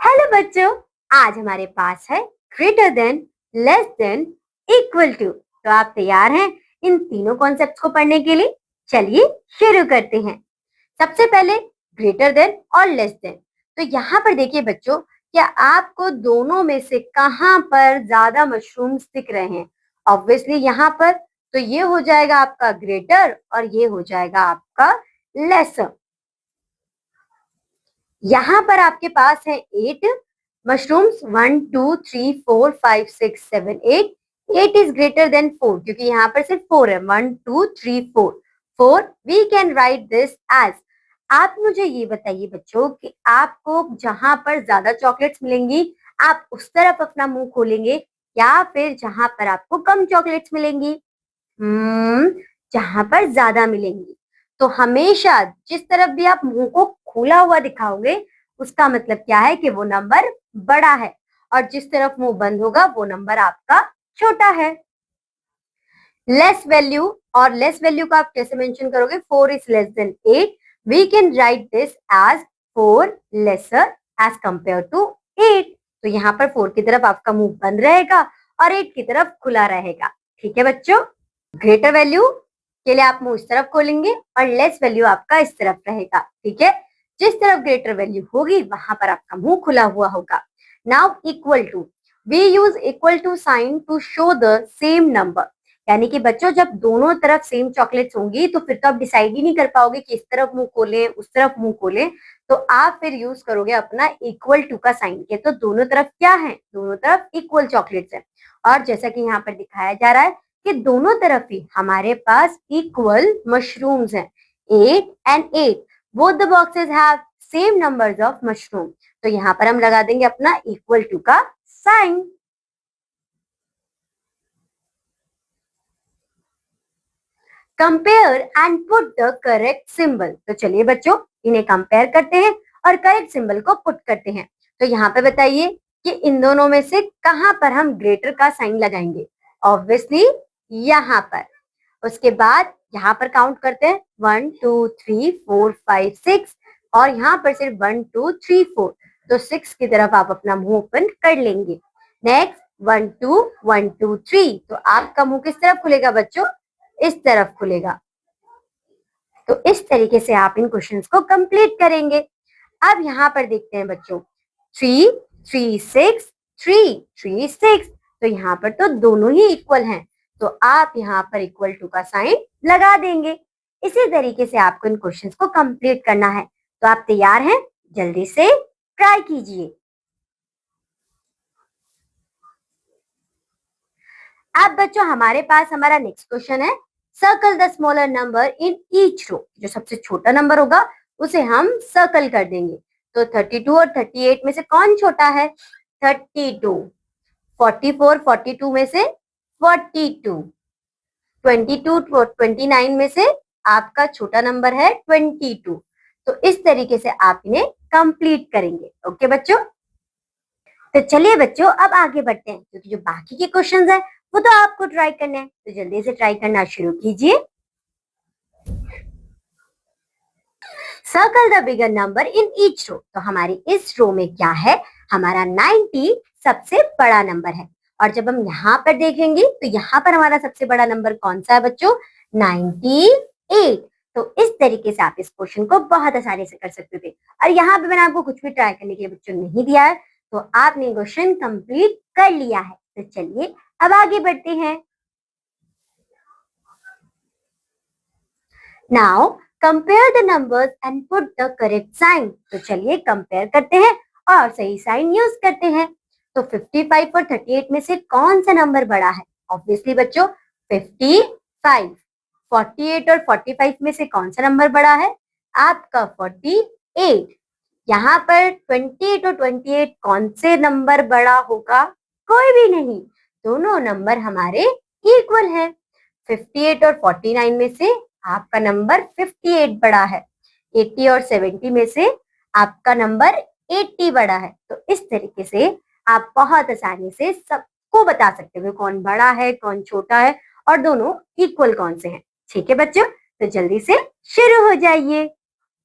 Hello बच्चों, आज हमारे पास है greater than, less than, equal to. तो आप तैयार हैं इन तीनों कॉन्सेप्ट्स को पढ़ने के लिए? चलिए शुरू करते हैं। सबसे पहले ग्रेटर देन और लेस देन। तो यहाँ पर देखिए बच्चों, क्या आपको दोनों में से कहां पर ज्यादा मशरूम्स दिख रहे हैं? ऑब्वियसली यहाँ पर तो ये हो जाएगा आपका ग्रेटर और ये हो जाएगा आपका लेसर। यहाँ पर आपके पास है 8 मशरूम्स, 1 2 3 4 5 6 7 8। 8 इज ग्रेटर देन 4 क्योंकि यहाँ पर सिर्फ 4 है। 1 2 3 4 4 we can write this as. आप मुझे ये बताइए बच्चों कि आपको जहां पर ज्यादा चॉकलेट्स मिलेंगी आप उस तरफ अपना मुंह खोलेंगे या फिर जहां पर आपको कम चॉकलेट्स मिलेंगी? जहां पर ज्यादा मिलेंगी। तो हमेशा जिस तरफ भी आप मुंह को खुला हुआ दिखाओगे उसका मतलब क्या है कि वो नंबर बड़ा है, और जिस तरफ मुंह बंद होगा वो नंबर आपका छोटा है। लेस वैल्यू, और लेस वैल्यू का आप कैसे मेंशन करोगे? 4 is less than 8। We can write this as 4 lesser as compare to 8। तो यहाँ पर 4 की तरफ आपका मुंह बंद रहेगा और 8 की तरफ खुला रहेगा। ठीक है बच्चों, ग्रेटर वैल्यू के लिए आप मुंह इस तरफ खोलेंगे और लेस वैल्यू आपका इस तरफ रहेगा। ठीक है, जिस तरफ ग्रेटर वैल्यू होगी वहां पर आपका मुंह खुला हुआ होगा। Now equal to, we use equal to sign to show the same number. यानी कि बच्चों जब दोनों तरफ सेम चॉकलेट्स होंगी तो फिर तो आप डिसाइड ही नहीं कर पाओगे कि इस तरफ मुंह खोलें उस तरफ मुंह खोलें। तो आप फिर यूज करोगे अपना इक्वल टू का साइन के। तो दोनों तरफ क्या है? दोनों तरफ इक्वल चॉकलेट्स है। और जैसा कि यहाँ पर दिखाया जा रहा है कि दोनों तरफ ही हमारे पास इक्वल मशरूम्स हैं। 8 and 8, both the boxes have same numbers of mushroom. तो यहाँ पर हम लगा देंगे अपना इक्वल टू का sign. Compare and put the correct symbol. तो चलिए बच्चों इन्हें कंपेयर करते हैं और करेक्ट सिंबल को पुट करते हैं। तो यहाँ पे बताइए कि इन दोनों में से कहां पर हम ग्रेटर का साइन लगाएंगे? ऑब्वियसली यहाँ पर। उसके बाद यहाँ पर काउंट करते हैं 1 2 3 4 5 6, और यहाँ पर सिर्फ 1 2 3 4। तो 6 की तरफ आप अपना मुंह ओपन कर लेंगे। नेक्स्ट 1 2 1 2 3, तो आपका मुंह किस तरफ खुलेगा बच्चों? इस तरफ खुलेगा। तो इस तरीके से आप इन क्वेश्चंस को कंप्लीट करेंगे। अब यहाँ पर देखते हैं बच्चों, 3 3 6 3 3 6। तो यहाँ पर तो दोनों ही इक्वल हैं, तो आप यहाँ पर इक्वल टू का साइन लगा देंगे। इसी तरीके से आपको इन क्वेश्चंस को कंप्लीट करना है। तो आप तैयार हैं? जल्दी से ट्राई कीजिए। अब बच्चों हमारे पास हमारा नेक्स्ट क्वेश्चन है, circle the smaller number in each row. जो सबसे छोटा नंबर होगा उसे हम सर्कल कर देंगे। तो 32 और 38 में से कौन छोटा है? 32। 44 42 में से 42। 22 29 में से आपका छोटा नंबर है 22। तो इस तरीके से आप इन्हें कंप्लीट करेंगे। ओके बच्चों, तो चलिए बच्चों अब आगे बढ़ते हैं क्योंकि जो बाकी के क्वेश्चंस है वो तो आपको ट्राई करने हैं। तो जल्दी से ट्राई करना शुरू कीजिए। Circle the bigger number in each row. तो हमारी इस रो में क्या है? हमारा 90 सबसे बड़ा नंबर है। और जब हम यहाँ पर देखेंगे तो यहाँ पर हमारा सबसे बड़ा नंबर कौन सा है बच्चों? 98। तो इस तरीके से आप इस क्वेश्चन को बहुत आसानी से कर सकते थे। और यहाँ पे मैंने आपको कुछ भी ट्राई करने के लिए बच्चों नहीं दिया है, तो आपने क्वेश्चन कंप्लीट कर लिया है। तो चलिए अब आगे बढ़ते हैं। Now compare the numbers and put the correct sign. तो चलिए कंपेयर करते हैं और सही साइन यूज करते हैं। तो 55 और 38 में से कौन सा नंबर बड़ा है? ऑब्वियसली बच्चों 55। 48 और 45 में से कौन सा नंबर बड़ा है? आपका 48। यहाँ पर 28 और 28 कौन से नंबर बड़ा होगा? कोई भी नहीं, दोनों नंबर हमारे इक्वल हैं। 58 और 49 में से आपका नंबर 58 बड़ा है। 80 और 70 में से आपका नंबर 80 बड़ा है। तो इस तरीके से आप बहुत आसानी से सबको बता सकते हो कौन बड़ा है कौन छोटा है और दोनों इक्वल कौन से हैं। ठीक है बच्चों, तो जल्दी से शुरू हो जाइए।